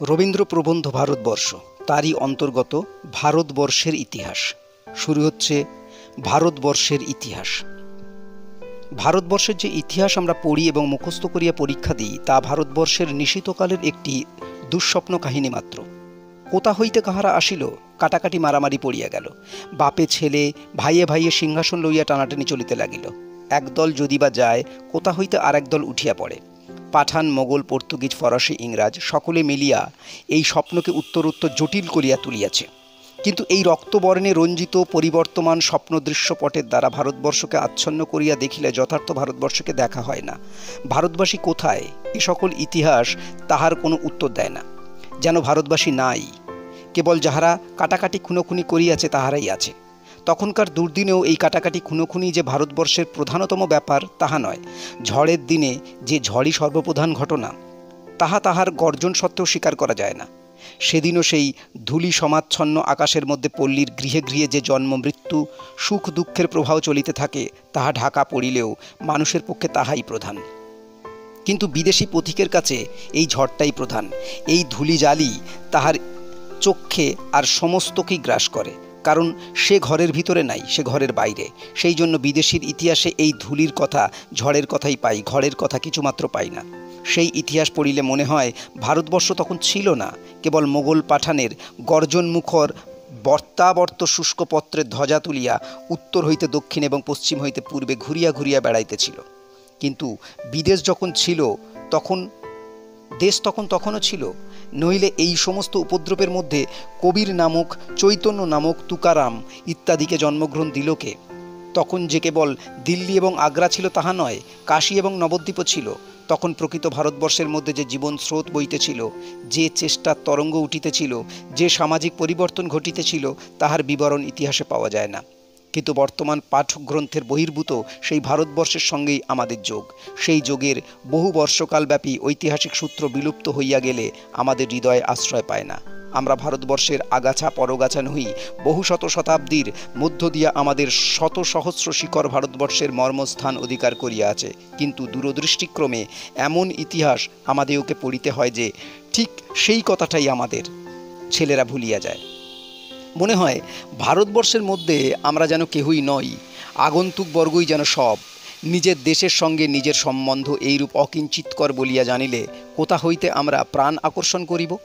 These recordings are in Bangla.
রবীন্দ্র প্রবন্ধ ভারতবর্ষ তারই অন্তর্গত ভারতবর্ষের ইতিহাস। শুরু হচ্ছে ভারতবর্ষের ইতিহাস। ভারতবর্ষের যে ইতিহাস আমরা পড়ি এবং মুখস্থ করিয়া পরীক্ষা দিই তা ভারতবর্ষের নিশিতকালের একটি দুঃস্বপ্ন কাহিনী মাত্র। কোথা হইতে কাহারা আসিল, কাটাকাটি মারামারি পড়িয়া গেল, বাপে ছেলে ভাইয়ে ভাইয়ে সিংহাসন লইয়া টানাটানি চলিতে লাগিল। একদল যদি বা যায়, কোথা হইতে আর একদল উঠিয়া পড়ে। পাঠান, মোগল, পর্তুগিজ, ফরাসি, ইংরাজ সকলে মিলিয়া এই স্বপ্নকে উত্তরোত্তর জটিল করিয়া তুলিয়াছে। কিন্তু এই রক্তবর্ণে রঞ্জিত পরিবর্তমান স্বপ্ন দৃশ্যপটের দ্বারা ভারতবর্ষকে আচ্ছন্ন করিয়া দেখিলে যথার্থ ভারতবর্ষকে দেখা হয় না। ভারতবাসী কোথায়, এ সকল ইতিহাস তাহার কোনো উত্তর দেয় না। যেন ভারতবাসী নাই, কেবল যাহারা কাটাকাটি খুনোখুনি করিয়াছে তাহারাই আছে। তখনকার দুর্দিনেও এই কাটাকাটি খুনোখুনি যে ভারতবর্ষের প্রধানতম ব্যাপার তাহা নয়। ঝড়ের দিনে যে ঝড়ই সর্বপ্রধান ঘটনা, তাহা তাহার গর্জন সত্ত্বেও স্বীকার করা যায় না। সেদিনও সেই ধূলি সমাচ্ছন্ন আকাশের মধ্যে পল্লীর গৃহে গৃহে যে জন্ম মৃত্যু, সুখ দুঃখের প্রবাহ চলিতে থাকে, তাহা ঢাকা পড়িলেও মানুষের পক্ষে তাহাই প্রধান। কিন্তু বিদেশি পথিকের কাছে এই ঝড়টাই প্রধান। এই ধূলি জালি তাহার চক্ষে আর সমস্তকেই গ্রাস করে, কারণ সে ঘরের ভিতরে নাই, সে ঘরের বাইরে। সেই জন্য বিদেশির ইতিহাসে এই ধূলির কথা, ঝড়ের কথাই পাই, ঘরের কথা কিছুমাত্র পাই না। সেই ইতিহাস পড়িলে মনে হয় ভারতবর্ষ তখন ছিল না, কেবল মোগল পাঠানের গর্জনমুখর বর্তাবর্ত শুষ্ক পত্রের ধ্বজা তুলিয়া উত্তর হইতে দক্ষিণ এবং পশ্চিম হইতে পূর্বে ঘুরিয়া ঘুরিয়া বেড়াইতেছিল। কিন্তু বিদেশ যখন ছিল তখন দেশ তখনও ছিল, নইলে এই সমস্ত উপদ্রবের মধ্যে কবির নামক, চৈতন্য নামক, তুকারাম ইত্যাদিকে জন্মগ্রহণ দিল কে? তখন যে কেবল দিল্লি এবং আগ্রা ছিল তাহা নয়, কাশী এবং নবদ্বীপও ছিল। তখন প্রকৃত ভারতবর্ষের মধ্যে যে জীবন স্রোত বইতেছিল, যে চেষ্টার তরঙ্গ উঠিতেছিল, যে সামাজিক পরিবর্তন ঘটিতেছিল, তাহার বিবরণ ইতিহাসে পাওয়া যায় না। কিন্তু বর্তমান পাঠ্যগ্রন্থের বহির্ভূত সেই ভারতবর্ষের সঙ্গেই আমাদের যোগ। সেই যোগের বহু বর্ষকালব্যাপী ঐতিহাসিক সূত্র বিলুপ্ত হইয়া গেলে আমাদের হৃদয়ে আশ্রয় পায় না। আমরা ভারতবর্ষের আগাছা পরগাছা নহি, বহু শত শতাব্দীর মধ্য দিয়া আমাদের শত সহস্র শিকড় ভারতবর্ষের মর্মস্থান অধিকার করিয়া আছে। কিন্তু দূরদৃষ্টিক্রমে এমন ইতিহাস আমাদেরকে পড়িতে হয় যে ঠিক সেই কথাটাই আমাদের ছেলেরা ভুলিয়া যায়। মনে হয় ভারতবর্ষের মধ্যে আমরা যেন কেহই নই, আগন্তুক বর্গই যেন সব। নিজের দেশের সঙ্গে নিজের সম্বন্ধ এইরূপ অকিঞ্চিৎকর বলিয়া জানিলে কোথা হইতে আমরা প্রাণ আকর্ষণ করিব?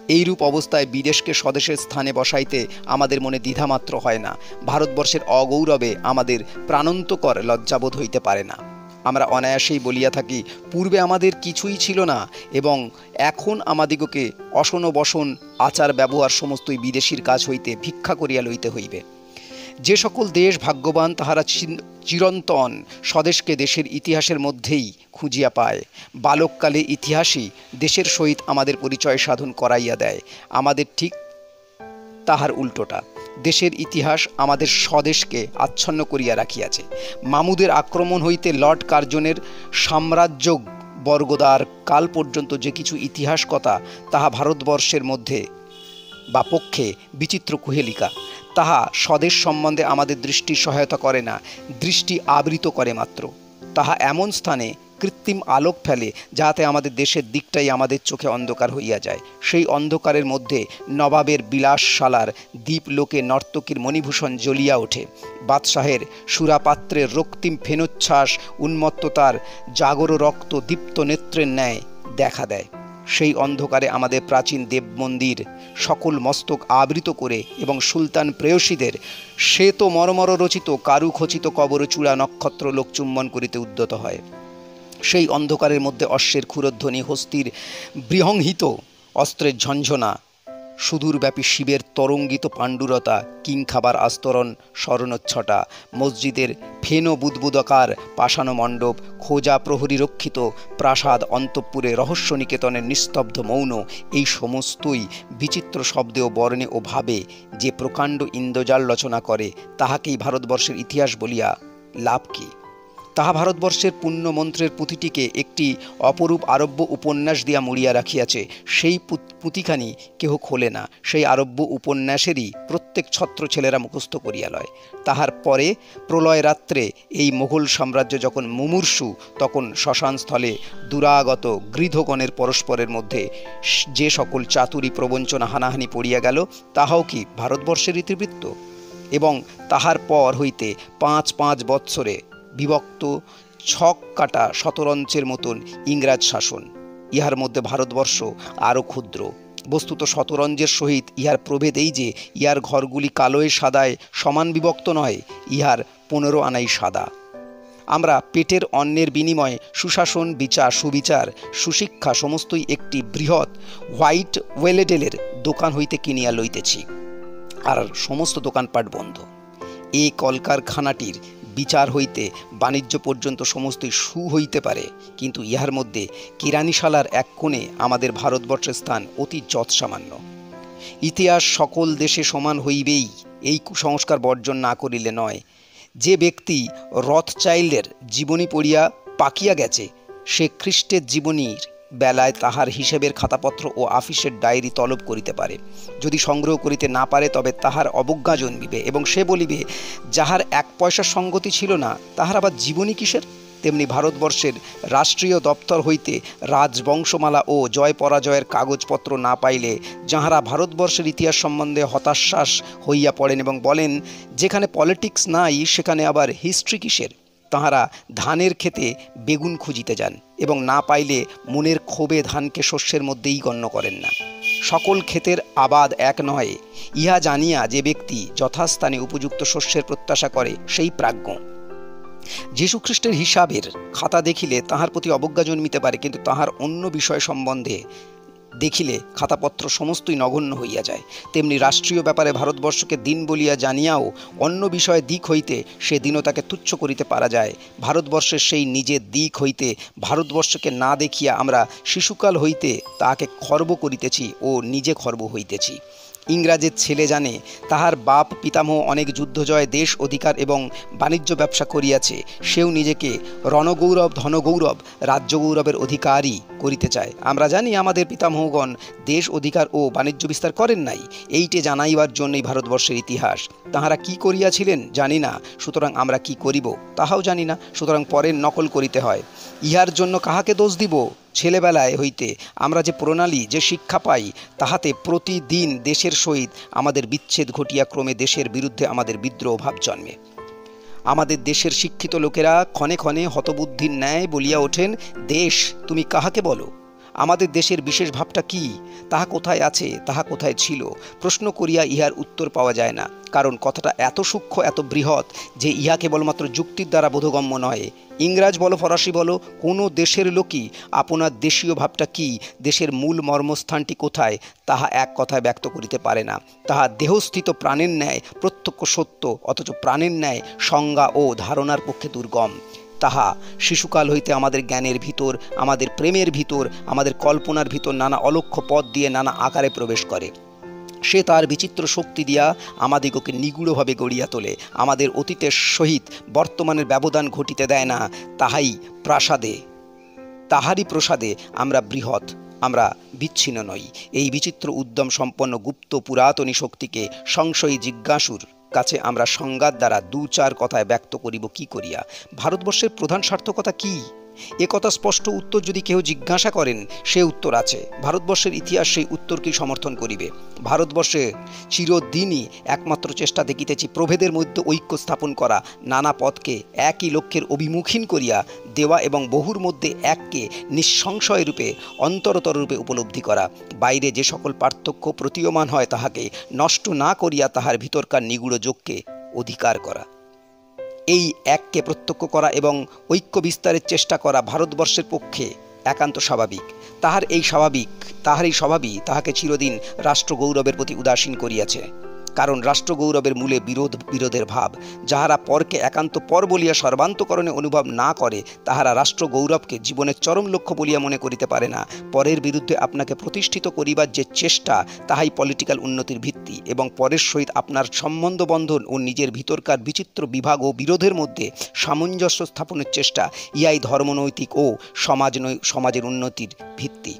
এইরূপ অবস্থায় বিদেশকে স্বদেশের স্থানে বসাইতে আমাদের মনে দ্বিধামাত্র হয় না। ভারতবর্ষের অগৌরবে আমাদের প্রাণান্তকর লজ্জাবোধ হইতে পারে না। আমরা অনায়াসেই বলিয়া থাকি, পূর্বে আমাদের কিছুই ছিল না এবং এখন আমাদিগকে অসন বসন আচার ব্যবহার সমস্তই বিদেশির কাছ হইতে ভিক্ষা করিয়া লইতে হইবে। যে সকল দেশ ভাগ্যবান তাহারা চিরন্তন স্বদেশকে দেশের ইতিহাসের মধ্যেই খুঁজিয়া পায়। বালককালে ইতিহাসই দেশের সহিত আমাদের পরিচয় সাধন করাইয়া দেয়। আমাদের ঠিক তাহার উল্টোটা। দেশের ইতিহাস আমাদের স্বদেশকে আচ্ছন্ন করিয়া রাখিয়াছে। মামুদের আক্রমণ হইতে লর্ড কার্জনের সাম্রাজ্য বর্গদার কাল পর্যন্ত যে কিছু ইতিহাস কথা, তাহা ভারতবর্ষের মধ্যে বা পক্ষে বিচিত্র কুহেলিকা। তাহা স্বদেশ সম্বন্ধে আমাদের দৃষ্টির সহায়তা করে না, দৃষ্টি আবৃত করে মাত্র। তাহা এমন স্থানে কৃত্রিম আলোক ফেলে যাহাতে আমাদের দেশের দিকটাই আমাদের চোখে অন্ধকার হইয়া যায়। সেই অন্ধকারের মধ্যে নবাবের বিলাসশালার দীপলোকে নর্তকীর মণিভূষণ জ্বলিয়া ওঠে। বাদশাহের সুরাপাত্রের রক্তিম ফেনোচ্ছ্বাস উন্মত্ততার জাগর রক্ত দীপ্ত নেত্রের ন্যায় দেখা দেয়। সেই অন্ধকারে আমাদের প্রাচীন দেব মন্দির সকল মস্তক আবৃত করে এবং সুলতান প্রেয়সীদের শ্বেত মরমর রচিত কারুখচিত কবর চূড়া নক্ষত্র লোক চুম্বন করিতে উদ্যত হয়। সেই অন্ধকারের মধ্যে অশ্বের ক্ষুরধ্বনি, হস্তির বৃহংহিত অস্ত্রের ঝঞ্ঝনা, সুদূরব্যাপী শিবের তরঙ্গিত পাণ্ডুরতা, কিংখাবার আস্তরণ স্মরণোচ্ছটা, মসজিদের ফেন বুদবুদকার পাষাণ মণ্ডপ, খোজা প্রহরী রক্ষিত প্রাসাদ, অন্তঃপুরে রহস্য নিকেতনের নিস্তব্ধ মৌন, এই সমস্তই বিচিত্র শব্দে ও বর্ণে ও ভাবে যে প্রকাণ্ড ইন্দ্রজাল রচনা করে, তাহাকেই ভারতবর্ষের ইতিহাস বলিয়া লাভ কি? তাহা ভারতবর্ষের পুণ্য মন্ত্রের পুঁথিটিকে একটি অপরূপ আরব্য উপন্যাস দিয়া মুড়িয়া রাখিয়াছে। সেই পুঁথিখানি কেহ খোলে না, সেই আরব্য উপন্যাসেরই প্রত্যেক ছত্র ছেলেরা মুখস্থ করিয়া লয়। তাহার পরে প্রলয় রাত্রে এই মোগল সাম্রাজ্য যখন মুমূর্ষু, তখন শ্মশানস্থলে দুরাগত গৃধগণের পরস্পরের মধ্যে যে সকল চাতুরী প্রবঞ্চনা হানাহানি পড়িয়া গেল, তাহাও কি ভারতবর্ষের ইতিবৃত্ত? এবং তাহার পর হইতে ৫ বৎসরে বিভক্ত ছক কাটা শতরঞ্চের মতন ইংরাজ শাসন। ইহার মধ্যে ভারতবর্ষ আরও ক্ষুদ্র। বস্তুত শতরঞ্জের সহিত ইহার প্রভেদ এই যে ইহার ঘরগুলি কালোয় সাদায় সমান বিভক্ত নয়, ইহার ১৫ আনাই সাদা। আমরা পেটের অন্নের বিনিময়ে সুশাসন, বিচার, সুবিচার, সুশিক্ষা সমস্তই একটি বৃহৎ হোয়াইট ওয়েলেডেলের দোকান হইতে কিনিয়া লইতেছি, আর সমস্ত দোকানপাট বন্ধ। এই কলকারখানাটির বিচার হইতে বাণিজ্য পর্যন্ত সমস্তই সু হইতে পারে, কিন্তু ইহার মধ্যে কিরানিশালার এক কোণে আমাদের ভারতবর্ষের স্থান অতি যৎসামান্য। ইতিহাস সকল দেশে সমান হইবেই, এই কুসংস্কার বর্জন না করিলে নয়। যে ব্যক্তি রথচাইল্ডের জীবনী পড়িয়া পাকিয়া গেছে, সে খ্রিস্টের জীবনীর বেলায় তাহার হিসেবের খাতাপত্র ও আফিসের ডায়েরি তলব করিতে পারে। যদি সংগ্রহ করিতে না পারে, তবে তাহার অবজ্ঞা জন্মিবে এবং সে বলিবে, যাহার ১ পয়সার সঙ্গতি ছিল না, তাহার আবার জীবনী কিসের? তেমনি ভারতবর্ষের রাষ্ট্রীয় দপ্তর হইতে রাজবংশমালা ও জয় পরাজয়ের কাগজপত্র না পাইলে যাহারা ভারতবর্ষের ইতিহাস সম্বন্ধে হতাশ্বাস হইয়া পড়েন এবং বলেন, যেখানে পলিটিক্স নাই সেখানে আবার হিস্ট্রি কিসের, তাহারা ধানের ক্ষেতে বেগুন খুঁজিতে যান এবং না পাইলে মনের ক্ষোভে ধানকে শস্যের মধ্যেই গণ্য করেন না। সকল ক্ষেতের আবাদ এক নয়, ইহা জানিয়া যে ব্যক্তি যথাস্থানে উপযুক্ত শস্যের প্রত্যাশা করে, সেই প্রাজ্ঞ। যীশুখ্রিস্টের হিসাবের খাতা দেখিলে তাহার প্রতি অবজ্ঞা জন্মিতে পারে, কিন্তু তাহার অন্য বিষয় সম্বন্ধে দেখিলে খাতাপত্র সমস্তই নগণ্য হইয়া যায়। তেমনি রাষ্ট্রীয় ব্যাপারে ভারতবর্ষকে দিন বলিয়া জানিয়াও অন্য বিষয়ে দিক হইতে সে দীনতাকে তুচ্ছ করিতে পারা যায়। ভারতবর্ষের সেই নিজের দিক হইতে ভারতবর্ষকে না দেখিয়া আমরা শিশুকাল হইতে তাহাকে খর্ব করিতেছি ও নিজে খর্ব হইতেছি। ইংরাজের ছেলে জানে তাহার বাপ পিতামহ অনেক যুদ্ধজয়, দেশ অধিকার এবং বাণিজ্য ব্যবসা করিয়াছে, সেও নিজেকে রণগৌরব, ধনগৌরব, রাজ্যগৌরবের অধিকারী করিতে চায়। আমরা জানি আমাদের পিতামহগণ দেশ অধিকার ও বাণিজ্য বিস্তার করেন নাই। এইটে জানাইবার জন্যই ভারতবর্ষের ইতিহাস। তাহারা কি করিয়াছিলেন জানি না, সুতরাং আমরা কি করিব তাহাও জানি না, সুতরাং পরের নকল করিতে হয়। ইহার জন্য কাহাকে দোষ দিব? ছেলেবেলায় হইতে আমরা যে প্রণালী, যে শিক্ষা পাই, তাহাতে প্রতিদিন দেশের সহিত আমাদের বিচ্ছেদ ঘটিয়া ক্রমে দেশের বিরুদ্ধে আমাদের বিদ্রোহ ভাব জন্মে। আমাদের দেশের শিক্ষিত লোকেরা ক্ষণে ক্ষণে হতবুদ্ধির ন্যায় বলিয়া ওঠেন, দেশ তুমি কাহাকে বলো? আমাদের দেশের বিশেষ ভাবটা কি? তাহা কোথায় আছে? তাহা কোথায় ছিল? প্রশ্ন করিয়া ইহার উত্তর পাওয়া যায় না, কারণ কথাটা এত সূক্ষ্ম, এত বৃহৎ যে ইহা কেবলমাত্র যুক্তির দ্বারা বোধগম্য নয়। ইংরাজ বলো, ফরাসি বলো, কোনো দেশের লোকই আপনার দেশীয় ভাবটা কি, দেশের মূল মর্মস্থানটি কোথায়, তাহা এক কথায় ব্যক্ত করিতে পারে না। তাহা দেহস্থিত প্রাণের ন্যায় প্রত্যক্ষ সত্য, অথচ প্রাণের ন্যায় সংজ্ঞা ও ধারণার পক্ষে দুর্গম। তাহা শিশুকাল হইতে আমাদের জ্ঞানের ভিতর, আমাদের প্রেমের ভিতর, আমাদের কল্পনার ভিতর নানা অলক্ষ্য পথ দিয়ে নানা আকারে প্রবেশ করে। সে তার বিচিত্র শক্তি দিয়া আমাদিগকে নিগুড়ভাবে গড়িয়া তোলে, আমাদের অতীতের সহিত বর্তমানের ব্যবধান ঘটিতে দেয় না। তাহারই প্রসাদে আমরা বৃহৎ, আমরা বিচ্ছিন্ন নই। এই বিচিত্র উদ্যম সম্পন্ন গুপ্ত পুরাতনী শক্তিকে সংশয়ী জিজ্ঞাসুর কাছে আমরা সংজ্ঞার দ্বারা ২-৪ কথায় ব্যক্ত করিব কি করিয়া? ভারতবর্ষের প্রধান সার্থকতা কি? একথা স্পষ্ট উত্তর যদি কেউ জিজ্ঞাসা করেন, সে উত্তর আছে। ভারতবর্ষের ইতিহাস সেই উত্তরকেই সমর্থন করিবে। ভারতবর্ষে চিরদিনই একমাত্র চেষ্টা দেখিতেছি প্রভেদের মধ্যে ঐক্য স্থাপন করা, নানা পথকে একই লক্ষ্যের অভিমুখীন করিয়া দেওয়া এবং বহুর মধ্যে এককে নিঃসংশয় রূপে অন্তরতর রূপে উপলব্ধি করা। বাইরে যে সকল পার্থক্য প্রতীয়মান হয় তাহাকে নষ্ট না করিয়া তাহার ভিতরকার নিগুড় যোগকে অধিকার করা। এই এককে প্রত্যক্ষ করা এবং ঐক্য বিস্তারের চেষ্টা করা ভারতবর্ষের পক্ষে একান্ত স্বাভাবিক। তাহার এই স্বভাবই তাহাকে চিরদিন রাষ্ট্র গৌরবের প্রতি উদাসীন করিয়াছে। কারণ রাষ্ট্রগৌরবের মূলে বিরোধের ভাব। যাহারা পরকে একান্ত পর বলিয়া সর্বান্তকরণে অনুভব না করে, তাহারা রাষ্ট্রগৌরবকে জীবনের চরম লক্ষ্য বলিয়া মনে করিতে পারে না। পরের বিরুদ্ধে আপনাকে প্রতিষ্ঠিত করিবার যে চেষ্টা, তাহাই পলিটিক্যাল উন্নতির ভিত্তি, এবং পরের সহিত আপনার সম্বন্ধ বন্ধন ও নিজের ভিতরকার বিচিত্র বিভাগ ও বিরোধের মধ্যে সামঞ্জস্য স্থাপনের চেষ্টা, ইহাই ধর্মনৈতিক ও সমাজের উন্নতির ভিত্তি।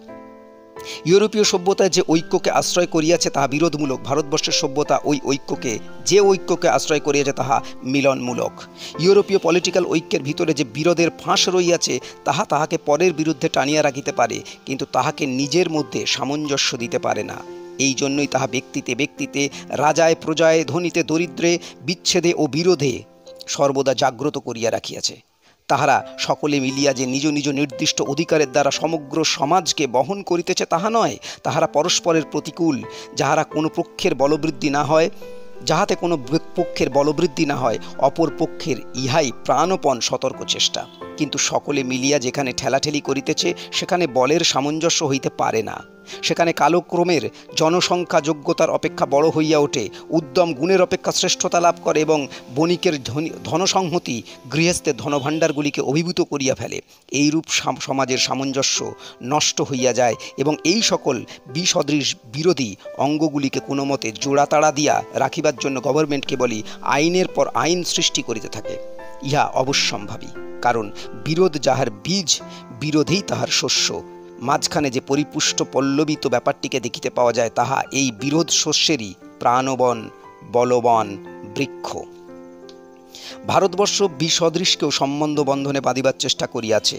ইউরোপীয় সভ্যতায় যে ঐক্যকে আশ্রয় করিয়াছে তাহা বিরোধমূলক, ভারতবর্ষের সভ্যতা যে ঐক্যকে আশ্রয় করিয়াছে তাহা মিলনমূলক। ইউরোপীয় পলিটিক্যাল ঐক্যের ভিতরে যে বিরোধের ফাঁস রইয়াছে তাহাকে পরের বিরুদ্ধে টানিয়া রাখিতে পারে, কিন্তু তাহাকে নিজের মধ্যে সামঞ্জস্য দিতে পারে না। এই জন্যই তাহা ব্যক্তিতে, রাজায় প্রজায়, ধনীতে দরিদ্রে, বিচ্ছেদে ও বিরোধে সর্বদা জাগ্রত করিয়া রাখিয়াছে। তাহারা সকলে মিলিয়া যে নিজ নিজ নির্দিষ্ট অধিকারের দ্বারা সমগ্র সমাজকে বহন করিতেছে তাহা নয়, তাহারা পরস্পরের প্রতিকূল। যাহাতে কোনো পক্ষের বলবৃদ্ধি না হয়, অপর পক্ষের ইহাই প্রাণপণ সতর্ক চেষ্টা। কিন্তু সকলে মিলিয়া যেখানে ঠেলাঠেলি করিতেছে সেখানে বলের সামঞ্জস্য হইতে পারে না। সেখানে কালক্রমের জনসংখ্যা যোগ্যতার অপেক্ষা বড় হইয়া ওঠে, উদ্যম গুণের অপেক্ষা শ্রেষ্ঠতা লাভ করে, এবং বণিকের ধনসংহতি গৃহস্থের ধনভাণ্ডারগুলিকে অভিভূত করিয়া ফেলে। এইরূপ সমাজের সামঞ্জস্য নষ্ট হইয়া যায়, এবং এই সকল বিসদৃশ বিরোধী অঙ্গগুলিকে কোনো মতে জোড়াতাড়া দিয়া রাখিবার জন্য গভর্নমেন্ট কেবলই আইনের পর আইন সৃষ্টি করিতে থাকে। ইহা অবশ্যম্ভাবী, কারণ বিরোধ যাহার বীজ, বিরোধেই তাহার শস্য। মাঝখানে যে পরিপুষ্ট পল্লবিত ব্যাপারটিকে দেখিতে পাওয়া যায়, তাহা এই বিরোধ শস্যেরই প্রাণবন বলবন বৃক্ষ। ভারতবর্ষ বিসদৃশকেও সম্বন্ধ বন্ধনে বাঁধিবার চেষ্টা করিয়াছে।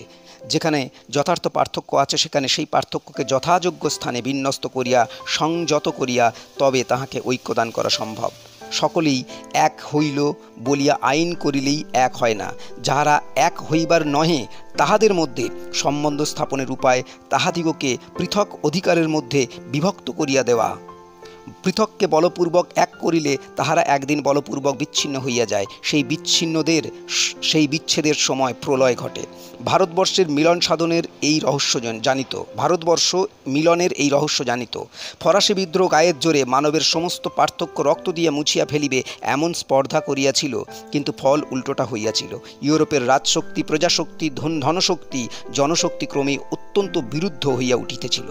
যেখানে যথার্থ পার্থক্য আছে সেখানে সেই পার্থক্যকে যথাযোগ্য স্থানে বিন্যস্ত করিয়া সংযত করিয়া তবে তাহাকে ঐক্যদান করা সম্ভব। সকলেই এক হইল বলিয়া আইন করিলেই এক হয় না। যাহারা এক হইবার নহে, তাহাদের মধ্যে সম্বন্ধ স্থাপনের উপায় তাহাদিগকে পৃথক অধিকারের মধ্যে বিভক্ত করিয়া দেওয়া। পৃথককে বলপূর্বক এক করিলে তাহারা একদিন বলপূর্বক বিচ্ছিন্ন হইয়া যায়। সেই বিচ্ছেদের সময় প্রলয় ঘটে। ভারতবর্ষ মিলনের এই রহস্য জানিত। ফরাসি বিদ্রোহ গায়ের জোরে মানবের সমস্ত পার্থক্য রক্ত দিয়ে মুছিয়া ফেলিবে এমন স্পর্ধা করিয়াছিল, কিন্তু ফল উল্টোটা হইয়াছিল। ইউরোপের রাজশক্তি, প্রজাশক্তি, ধনশক্তি, জনশক্তি ক্রমে অত্যন্ত বিরুদ্ধ হইয়া উঠিতেছিল।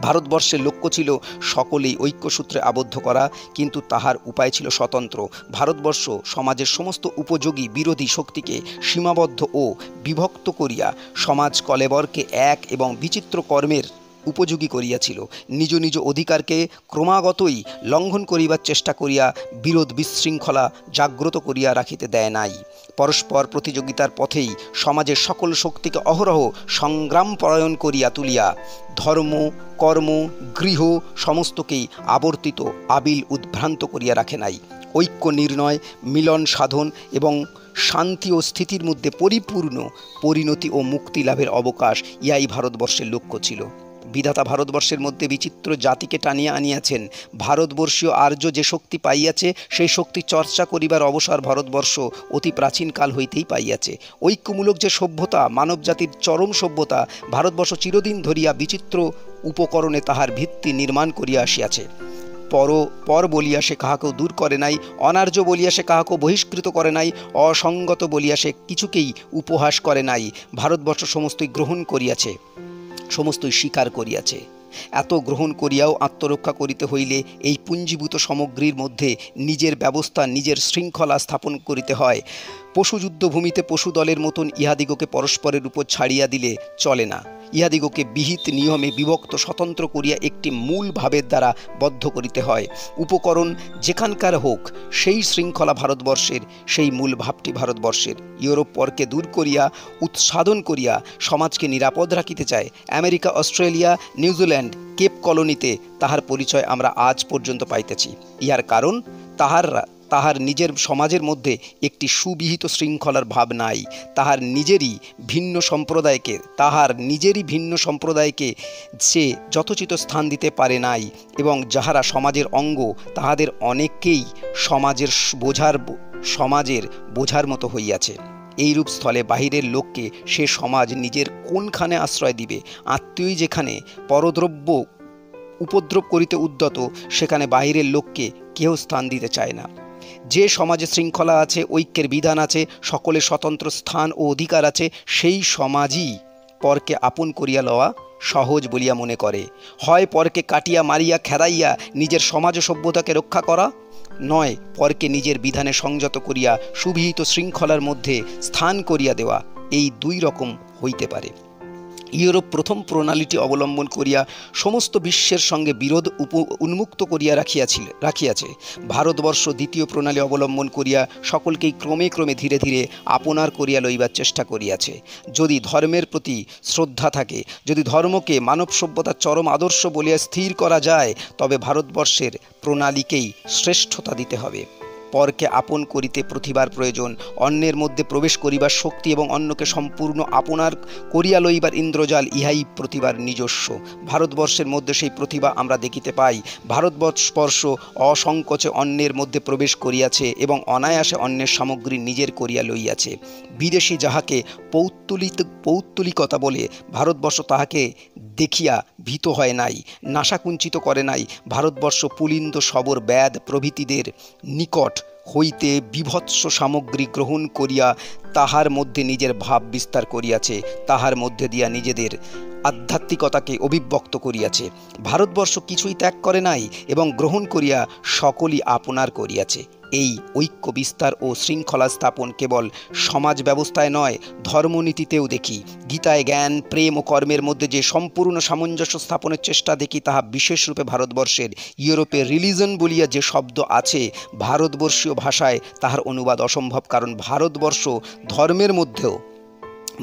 ভারতবর্ষের লক্ষ্য ছিল সকলেই ঐক্যসূত্রে আবদ্ধ করা, কিন্তু তাহার উপায় ছিল স্বতন্ত্র। ভারতবর্ষ সমাজের সমস্ত উপযোগী বিরোধী শক্তিকে সীমাবদ্ধ ও বিভক্ত করিয়া সমাজ কলেবরকে এক এবং বিচিত্র কর্মের উপযোগী করিয়াছিল। নিজ নিজ অধিকারকে ক্রমাগতই লঙ্ঘন করিবার চেষ্টা করিয়া বিরোধ বিশৃঙ্খলা জাগ্রত করিয়া রাখিতে দেয় নাই। পরস্পর প্রতিযোগিতার পথেই সমাজের সকল শক্তিকে অহরহ সংগ্রামপরায়ণ করিয়া তুলিয়া ধর্ম, কর্ম, গৃহ সমস্তকেই আবর্তিত আবিল উদ্ভ্রান্ত করিয়া রাখে নাই। ঐক্য নির্ণয়, মিলন সাধন এবং শান্তি ও স্থিতির মধ্যে পরিপূর্ণ পরিণতি ও মুক্তি লাভের অবকাশ, ইহাই ভারতবর্ষের লক্ষ্য ছিল। বিধাতা ভারতবর্ষের মধ্যে বিচিত্র জাতিকে টানিয়া আনিয়াছেন। ভারতবর্ষীয় আর্য যে শক্তি পাইয়াছে, সেই শক্তি চর্চা করিবার অবসর ভারতবর্ষ অতি প্রাচীনকাল হইতেই পাইয়াছে। ঐক্যমূলক যে সভ্যতা, মানব জাতির চরম সভ্যতা, ভারতবর্ষ চিরদিন ধরিয়া বিচিত্র উপকরণে তাহার ভিত্তি নির্মাণ করিয়া আসিয়াছে। পর বলিয়া সে কাহাকেও দূর করে নাই, অনার্য বলিয়া সে কাহাকেও বহিষ্কৃত করে নাই, অসঙ্গত বলিয়া সে কিছুকেই উপহাস করে নাই। ভারতবর্ষ সমস্তই গ্রহণ করিয়াছে, সমস্তই স্বীকার করিয়াছে। এত গ্রহণ করিয়াও আত্মরক্ষা করিতে হইলে এই পুঞ্জীভূত সামগ্রীর মধ্যে নিজের ব্যবস্থা, নিজের শৃঙ্খলা স্থাপন করিতে হয়। পশুযুদ্ধভূমিতে পশুদলের মতন ইহাদিগকে পরস্পরের উপর ছাড়িয়া দিলে চলে না। ইহাদিগকে বিহিত নিয়মে বিভক্ত স্বতন্ত্র করিয়া একটি মূল ভাবের দ্বারা বদ্ধ করিতে হয়। উপকরণ যেখানকার হোক, সেই শৃঙ্খলা ভারতবর্ষের, সেই মূল ভাবটি ভারতবর্ষের। ইউরোপ পরকে দূর করিয়া উৎসাধন করিয়া সমাজকে নিরাপদ রাখিতে চায়। আমেরিকা, অস্ট্রেলিয়া, নিউজিল্যান্ড, কেপ কলোনিতে তাহার পরিচয় আমরা আজ পর্যন্ত পাইতেছি। ইহার কারণ তাহার নিজের সমাজের মধ্যে একটি সুবিহিত শৃঙ্খলার ভাব নাই। তাহার নিজেরই ভিন্ন সম্প্রদায়কে সে যথোচিত স্থান দিতে পারে নাই, এবং যাহারা সমাজের অঙ্গ তাহাদের অনেককেই সমাজের বোঝার মতো হইয়াছে। এইরূপ স্থলে বাহিরের লোককে সে সমাজ নিজের কোনখানে আশ্রয় দিবে? আত্মীয়ই যেখানে পরদ্রব্য উপদ্রব করিতে উদ্যত, সেখানে বাহিরের লোককে কেউ স্থান দিতে চায় না। যে সমাজে শৃঙ্খলা আছে, ঐক্যের বিধান আছে, সকলের স্বতন্ত্র স্থান ও অধিকার আছে, সেই সমাজই পরকে আপন করিয়া লওয়া সহজ বলিয়া মনে করে। হয় পরকে কাটিয়া মারিয়া খেদাইয়া নিজের সমাজ ও সভ্যতাকে রক্ষা করা, নয় পরকে নিজের বিধানে সংযত করিয়া সুবিহিত শৃঙ্খলার মধ্যে স্থান করিয়া দেওয়া। এই দুই রকম হইতে পারে। ইউরোপ প্রথম প্রণালীটি অবলম্বন করিয়া সমস্ত বিশ্বের সঙ্গে বিরোধ উন্মুক্ত করিয়া রাখিয়াছে। ভারতবর্ষ দ্বিতীয় প্রণালী অবলম্বন করিয়া সকলকেই ক্রমে ক্রমে ধীরে ধীরে আপনার করিয়া লইবার চেষ্টা করিয়াছে। যদি ধর্মের প্রতি শ্রদ্ধা থাকে, যদি ধর্মকে মানব সভ্যতার চরম আদর্শ বলিয়া স্থির করা যায়, তবে ভারতবর্ষের প্রণালীকেই শ্রেষ্ঠতা দিতে হবে। পরকে আপন করিতে প্রতিভার প্রয়োজন, অন্যের মধ্যে প্রবেশ করিবার শক্তি এবং অন্যকে সম্পূর্ণ আপনার করিয়া লইবার ইন্দ্রজাল, ইহাই প্রতিভার নিজস্ব। ভারতবর্ষের মধ্যে সেই প্রতিভা আমরা দেখিতে পাই। ভারতবর্ষ অসংকোচে অন্যের মধ্যে প্রবেশ করিয়াছে এবং অনায়াসে অন্যের সামগ্রী নিজের করিয়া লইয়াছে। বিদেশী যাহাকে পৌত্তলিকতা বলে, ভারতবর্ষ তাহাকে দেখিয়া ভীত হয় নাই, নাসাকুঞ্চিত করে নাই। ভারতবর্ষ পুলিন্দ শবর ব্যাধ প্রভৃতিদের নিকট হইতে বিভৎস সামগ্রী গ্রহণ করিয়া তাহার মধ্যে নিজের ভাব বিস্তার করিয়াছে, তাহার মধ্যে দিয়া নিজেদের আধ্যাত্মিকতাকে অভিব্যক্ত করিয়াছে। ভারতবর্ষ কিছুই ত্যাগ করে নাই এবং গ্রহণ করিয়া সকলই আপনার করিয়াছে। এই ঐক্য বিস্তার ও শৃঙ্খলা স্থাপন কেবল সমাজ ব্যবস্থায় নয়, ধর্মনীতিতেও দেখি। গীতায় জ্ঞান, প্রেম ও কর্মের মধ্যে যে সম্পূর্ণ সামঞ্জস্য স্থাপনের চেষ্টা দেখি, তাহা বিশেষরূপে ভারতবর্ষের। ইউরোপে রিলিজন বলিয়া যে শব্দ আছে, ভারতবর্ষীয় ভাষায় তাহার অনুবাদ অসম্ভব, কারণ ভারতবর্ষ ধর্মের মধ্যেও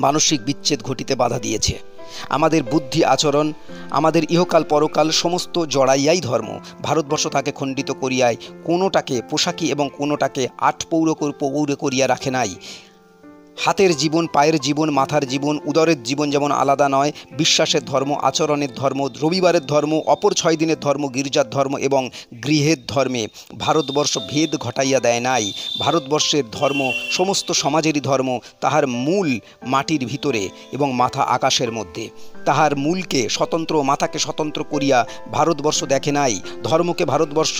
মানসিক বিচ্ছেদ ঘটিতে বাধা দিয়েছে। আমাদের বুদ্ধি, আচরণ, আমাদের ইহকাল পরকাল সমস্ত জড়াইয়াই ধর্ম। ভারতবর্ষ তাকে খণ্ডিত করিয়ায় কোনোটাকে পোশাকি এবং কোনোটাকে আটপৌর করিয়া রাখে নাই। হাতের জীবন, পায়ের জীবন, মাথার জীবন, উদরের জীবন যেমন আলাদা নয়, বিশ্বাসের ধর্ম, আচরণের ধর্ম, রবিবারের ধর্ম, অপর 6 দিনের ধর্ম, গির্জার ধর্ম এবং গৃহের ধর্মে ভারতবর্ষ ভেদ ঘটাইয়া দেয় নাই। ভারতবর্ষের ধর্ম সমস্ত সমাজেরই ধর্ম। তাহার মূল মাটির ভিতরে এবং মাথা আকাশের মধ্যে। তাহার মূলকে স্বতন্ত্র, মাথাকে স্বতন্ত্র করিয়া ভারতবর্ষ দেখে নাই। ধর্মকে ভারতবর্ষ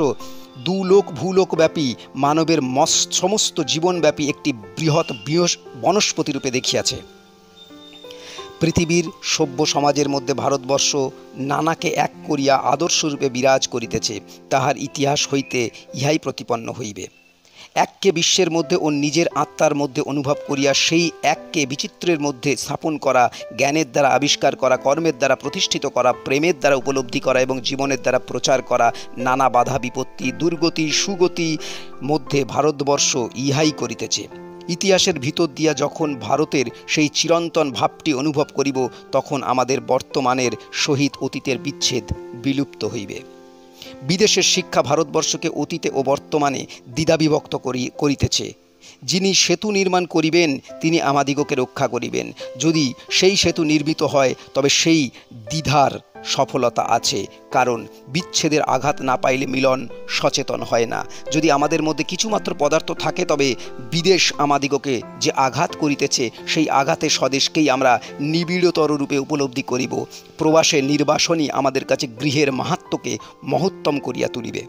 দুলোক ভূলোকব্যাপী মানবের সমস্ত জীবনব্যাপী একটি বৃহৎ বনস্পতি রূপে দেখিয়াছে। পৃথিবীর সভ্য সমাজের মধ্যে ভারতবর্ষ নানাকে এক করিয়া আদর্শরূপে বিরাজ করিতেছে। তাহার ইতিহাস হইতে ইহাই প্রতিপন্ন হইবে। এককে বিশ্বের মধ্যে ও নিজের আত্মার মধ্যে অনুভব করিয়া সেই এককে বিচিত্রের মধ্যে স্থাপন করা, জ্ঞানের দ্বারা আবিষ্কার করা, কর্মের দ্বারা প্রতিষ্ঠিত করা, প্রেমের দ্বারা উপলব্ধি করা এবং জীবনের দ্বারা প্রচার করা, নানা বাধা বিপত্তি, দুর্গতি সুগতি মধ্যে ভারতবর্ষ ইহাই করিতেছে। ইতিহাসের ভিতর দিয়া যখন ভারতের সেই চিরন্তন ভাবটি অনুভব করিব, তখন আমাদের বর্তমানের সহিত অতীতের বিচ্ছেদ বিলুপ্ত হইবে। বিদেশের শিক্ষা ভারতবর্ষকে অতীতে ও বর্তমানে দ্বিধাবিভক্ত করিতেছে। যিনি সেতু নির্মাণ করিবেন, তিনি আমাদিগকে রক্ষা করিবেন। যদি সেই সেতু নির্মিত হয়, তবে সেই দ্বিধার সফলতা আছে, কারণ বিচ্ছেদের আঘাত না পাইলে মিলন সচেতন হয় না। যদি আমাদের মধ্যে কিছুমাত্র পদার্থ থাকে, তবে বিদেশ আমাদিগকে যে আঘাত করিতেছে, সেই আঘাতে স্বদেশকেই আমরা নিবিড়তর রূপে উপলব্ধি করিব। প্রবাসে নির্বাসনই আমাদের কাছে গৃহের মাহাত্ম্যকে মহত্তম করিয়া তুলিবে।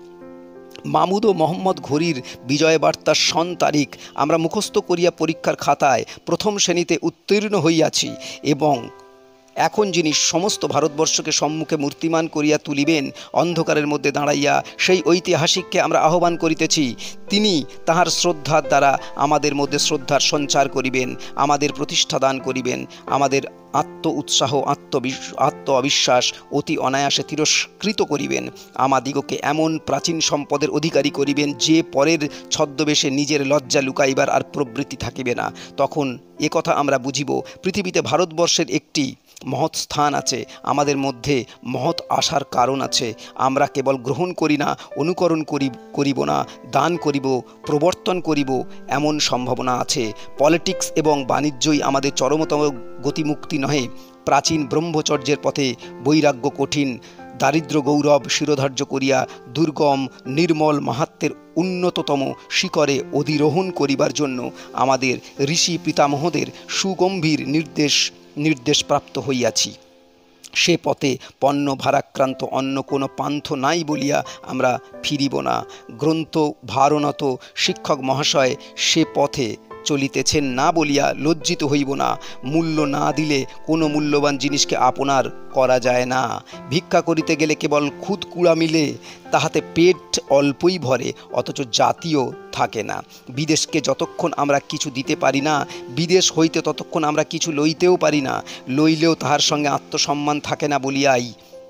মামুদ ও মোহাম্মদ ঘড়ির বিজয় বার্তার সন তারিখ আমরা মুখস্থ করিয়া পরীক্ষার খাতায় প্রথম শ্রেণীতে উত্তীর্ণ হইয়াছি, এবং এখন যিনি সমস্ত ভারতবর্ষকে সম্মুখে মূর্তিমান করিয়া তুলিবেন, অন্ধকারের মধ্যে দাঁড়াইয়া সেই ঐতিহাসিককে আমরা আহ্বান করিতেছি। তিনি তাহার শ্রদ্ধার দ্বারা আমাদের মধ্যে শ্রদ্ধার সঞ্চার করিবেন, আমাদের প্রতিষ্ঠা দান করিবেন, আমাদের আত্ম উৎসাহ, আত্ম অবিশ্বাস অতি অনায়াসে তিরস্কৃত করিবেন, আমাদিগকে এমন প্রাচীন সম্পদের অধিকারী করিবেন যে পরের ছদ্মবেশে নিজের লজ্জা লুকাইবার আর প্রবৃত্তি থাকিবে না। তখন একথা আমরা বুঝিব, পৃথিবীতে ভারতবর্ষের একটি মহৎ স্থান আছে, আমাদের মধ্যে মহৎ আশার কারণ আছে। আমরা কেবল গ্রহণ করি না, অনুকরণ করিব না, দান করিব, প্রবর্তন করিব, এমন সম্ভাবনা আছে। পলিটিক্স এবং বাণিজ্যই আমাদের চরমতম গতিমুক্তি নহে। প্রাচীন ব্রহ্মচর্যের পথে বৈরাগ্য কঠিন, দারিদ্র গৌরব শিরোধার্য করিয়া দুর্গম নির্মল মাহাত্ম্যের উন্নততম শিখরে অধিরোহণ করিবার জন্য আমাদের ঋষি পিতামহদের সুগম্ভীর নির্দেশ প্রাপ্ত হইয়াছি। সে পথে পণ্য ভারাক্রান্ত অন্য কোনো পান্থ নাই বলিয়া আমরা ফিরিব না। গ্রন্থ ভারনত শিক্ষক মহাশয় সে পথে চলিতেছেন না বলিয়া লজ্জিত হইব না। মূল্য না দিলে কোনো মূল্যবান জিনিসকে আপনার করা যায় না। ভিক্ষা করিতে গেলে কেবল খুদ কুড়া মিলে, তাহাতে পেট অল্পই ভরে, অথচ জাতীয় থাকে না। বিদেশকে যতক্ষণ আমরা কিছু দিতে পারি না, বিদেশ হইতে ততক্ষণ আমরা কিছু লইতেও পারি না। লইলেও তাহার সঙ্গে আত্মসম্মান থাকে না বলিয়াই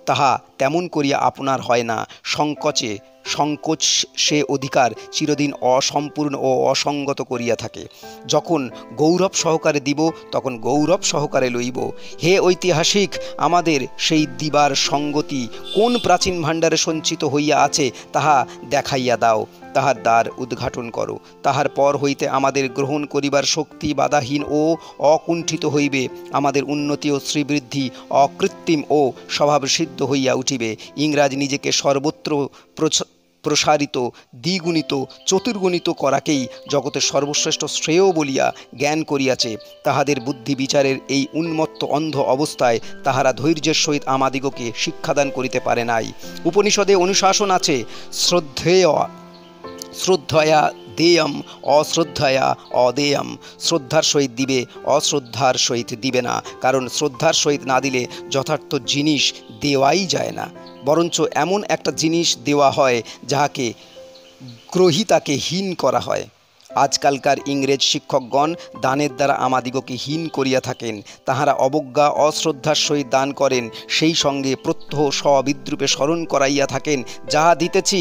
তাহা তেমন করিয়া আপনার হয় না। সংকোচ সে অধিকার চিরদিন অসম্পূর্ণ ও অসঙ্গত করিয়া থাকে। যখন গৌরব সহকারে দিব তখন গৌরব সহকারে লইব। হে ঐতিহাসিক, আমাদের সেই দিবার সঙ্গতি কোন প্রাচীন ভাণ্ডারে সঞ্চিত হইয়া আছে তাহা দেখাইয়া দাও, তাহার দ্বার উদ্ঘাটন করো। তাহার পর হইতে আমাদের গ্রহণ করিবার শক্তি বাধাহীন ও অকুণ্ঠিত হইবে। আমাদের উন্নতি ও শ্রীবৃদ্ধি অকৃত্রিম ও স্বভাবসিদ্ধ হইয়া উঠিবে। ইংরাজ নিজেকে সর্বত্র প্রসারিত, দ্বিগুণিত, চতুর্গুণিত করাকেই জগতের সর্বশ্রেষ্ঠ শ্রেয় বলিয়া জ্ঞান করিয়াছে। তাহাদের বুদ্ধি বিচারের এই উন্মত্ত অন্ধ অবস্থায় তাহারা ধৈর্যের সহিত আমাদিগকে শিক্ষাদান করিতে পারে নাই। উপনিষদে অনুশাসন আছে, শ্রদ্ধয়া দেয়ম অশ্রদ্ধয়া অদেয়ম। শ্রদ্ধার সহিত দিবে, অশ্রদ্ধার সহিত দিবে না। কারণ শ্রদ্ধার সহিত না দিলে যথার্থ জিনিস দেওয়াই যায় না, বরঞ্চ এমন একটা জিনিস দেওয়া হয় যাহাকে গ্রহীতাকে হীন করা হয়। আজকালকার ইংরেজ শিক্ষকগণ দানের দ্বারা আমাদিগকে হীন করিয়া থাকেন। তাহারা অবজ্ঞা অশ্রদ্ধার সহিত দান করেন, সেই সঙ্গে প্রত্যহ স্ববিদ্রূপে স্মরণ করাইয়া থাকেন, যাহা দিতেছি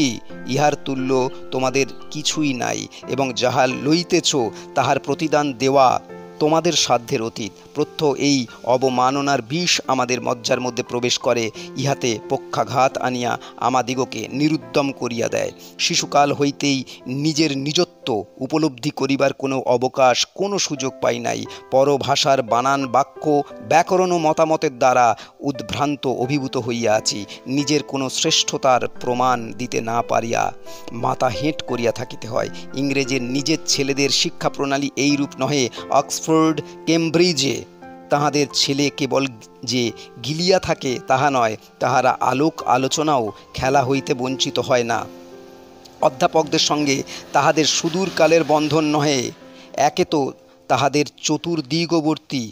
ইহার তুল্য তোমাদের কিছুই নাই, এবং যাহা লইতেছ তাহার প্রতিদান দেওয়া তোমাদের সাধ্যের অতীত। প্রত্যহ এই অবমাননার বিষ আমাদের মজ্জার মধ্যে প্রবেশ করে, ইহাতে পক্ষাঘাত আনিয়া আমাদিগকে নিরুদ্যম করিয়া দেয়। শিশুকাল হইতেই নিজের নিজত্ব উপলব্ধি করিবার কোনো অবকাশ, কোনো সুযোগ পাই নাই। পরভাষার বানান, বাক্য, ব্যাকরণ ও মতামতের দ্বারা উদ্ভ্রান্ত অভিভূত হইয়া আছি। নিজের কোনো শ্রেষ্ঠতার প্রমাণ দিতে না পারিয়া মাথা হেঁট করিয়া থাকিতে হয়। ইংরেজের নিজের ছেলেদের শিক্ষা প্রণালী এইরূপ নহে। অক্সফোর্ড, কেমব্রিজে তাহাদের ছেলে কেবল যে গিলিয়া থাকে তাহা নয়, তাহারা আলোক আলোচনাও খেলা হইতে বঞ্চিত হয় না। অধ্যাপকদের সঙ্গে তাহাদের সুদূরকালের বন্ধন নহে, একে তো তাহাদের চতুর্দিগবর্তী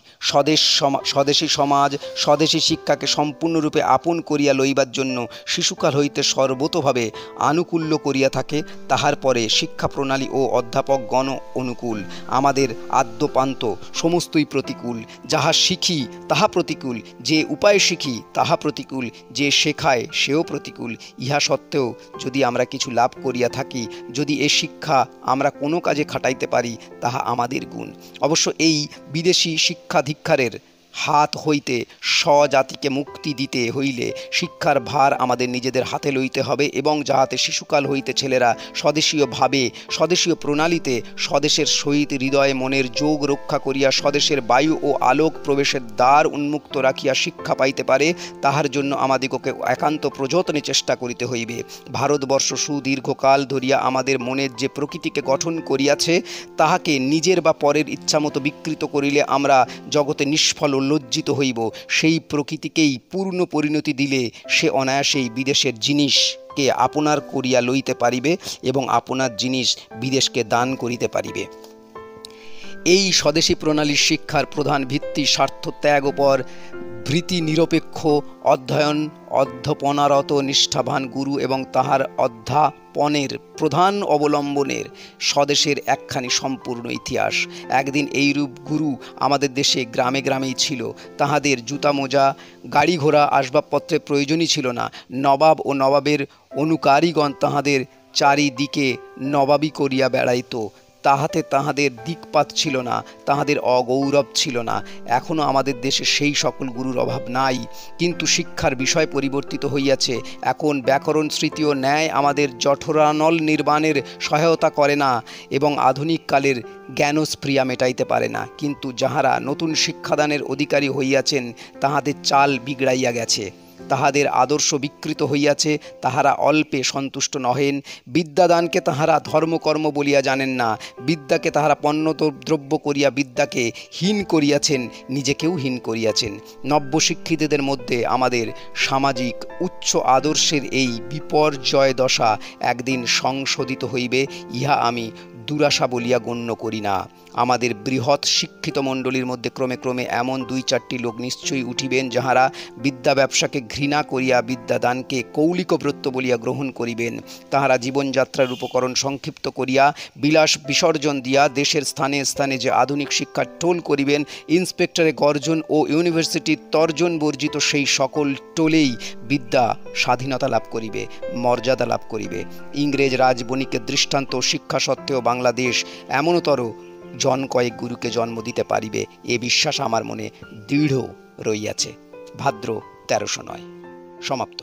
স্বদেশী সমাজ স্বদেশী শিক্ষাকে সম্পূর্ণরূপে আপন করিয়া লইবার জন্য শিশুকাল হইতে সর্বতোভাবে আনুকূল্য করিয়া থাকে। তাহার পরে শিক্ষা প্রণালী ও অধ্যাপকগণ অনুকূল। আমাদের আদ্যপান্ত সমস্তই প্রতিকূল। যাহা শিখি তাহা প্রতিকূল, যে উপায় শিখি তাহা প্রতিকূল, যে শেখায় সেও প্রতিকূল। ইহা সত্ত্বেও যদি আমরা কিছু লাভ করিয়া থাকি, যদি এ শিক্ষা আমরা কোনো কাজে খাটাইতে পারি, তাহা আমাদের গুণ। অবশ্য এই বিদেশি শিক্ষাধিক্ষারের হাত হইতে স্বজাতিকে মুক্তি দিতে হইলে শিক্ষার ভার আমাদের নিজেদের হাতে লইতে হবে, এবং যাহাতে শিশুকাল হইতে ছেলেরা স্বদেশীয় ভাবে, স্বদেশীয় প্রণালীতে স্বদেশের সহিত হৃদয় মনের যোগ রক্ষা করিয়া স্বদেশের বায়ু ও আলোক প্রবেশের দ্বার উন্মুক্ত রাখিয়া শিক্ষা পাইতে পারে, তাহার জন্য আমাদিগকে একান্ত প্রযত্নে চেষ্টা করিতে হইবে। ভারতবর্ষ সুদীর্ঘকাল ধরিয়া আমাদের মনের যে প্রকৃতিকে গঠন করিয়াছে, তাহাকে নিজের বা পরের ইচ্ছামতো বিকৃত করিলে আমরা জগতে নিষ্ফল লজ্জিত হইব। সেই প্রকৃতিকেই পূর্ণ পরিণতি দিলে সে অনায়াসেই বিদেশের জিনিসকে আপনার করিয়া লইতে পারিবে এবং আপনার জিনিস বিদেশকে দান করিতে পারিবে। এই স্বদেশী প্রণালীর শিক্ষার প্রধান ভিত্তি স্বার্থ ত্যাগ ওপর ভীতি নিরপেক্ষ অধ্যয়ন, অধ্যাপনারত নিষ্ঠাবান গুরু এবং তাহার অধ্যাপনের প্রধান অবলম্বনের স্বদেশের একখানি সম্পূর্ণ ইতিহাস। একদিন এইরূপ গুরু আমাদের দেশে গ্রামে গ্রামেই ছিল। তাহাদের জুতা মোজা, গাড়ি ঘোড়া, আসবাবপত্রের প্রয়োজনই ছিল না। নবাব ও নবাবের অনুকারীগণ তাহাদের চারিদিকে নবাবি করিয়া বেড়াইত। তাহাতে তাহাদের দিকপাত ছিল না, তাহাদের অগৌরব ছিল না। এখনও আমাদের দেশে সেই সকল গুরুর অভাব নাই, কিন্তু শিক্ষার বিষয় পরিবর্তিত হইয়াছে। এখন ব্যাকরণ, স্মৃতি ও ন্যায় আমাদের জঠরানল নির্বাণের সহায়তা করে না এবং আধুনিক কালের জ্ঞানস্প্রিয়া মেটাইতে পারে না। কিন্তু যাহারা নতুন শিক্ষাদানের অধিকারী হইয়াছেন, তাহাদের চাল বিগড়াইয়া গেছে। তাহাদের আদর্শ বিকৃত হইয়াছে, তাহারা অল্পে সন্তুষ্ট নহেন। বিদ্যাদানকে তাহারা ধর্মকর্ম বলিয়া জানেন না, বিদ্যাকে তাহারা পণ্যদ্রব্য করিয়া বিদ্যাকে হীন করিয়াছেন, নিজেকেও হীন করিয়াছেন। নব্যশিক্ষিতদের মধ্যে আমাদের সামাজিক উচ্চ আদর্শের এই বিপর্যয় দশা একদিন সংশোধিত হইবে, ইহা আমি দুরাশা বলিয়া গণ্য করি না। আমাদের বৃহৎ শিক্ষিত মণ্ডলীর মধ্যে ক্রমে ক্রমে এমন 2-4টি লোক নিশ্চয়ই উঠিবেন, যাহারা বিদ্যা ব্যবসাকে ঘৃণা করিয়া বিদ্যাদানকে কৌলিকব্রত বলিয়া গ্রহণ করিবেন। তাহারা জীবনযাত্রার উপকরণ সংক্ষিপ্ত করিয়া বিলাস বিসর্জন দিয়া দেশের স্থানে স্থানে যে আধুনিক শিক্ষার টোল করিবেন, ইন্সপেক্টরে গর্জন ও ইউনিভার্সিটির তর্জন বর্জিত সেই সকল টোলেই বিদ্যা স্বাধীনতা লাভ করিবে, মর্যাদা লাভ করিবে। ইংরেজ রাজবণিকের দৃষ্টান্ত শিক্ষা সত্ত্বেও বাংলাদেশ এমনতর জন কয়েক গুরুকে জন্ম দিতে পারিবে, এ বিশ্বাস আমার মনে দৃঢ় রইয়াছে। ভাদ্র 1309। সমাপ্ত।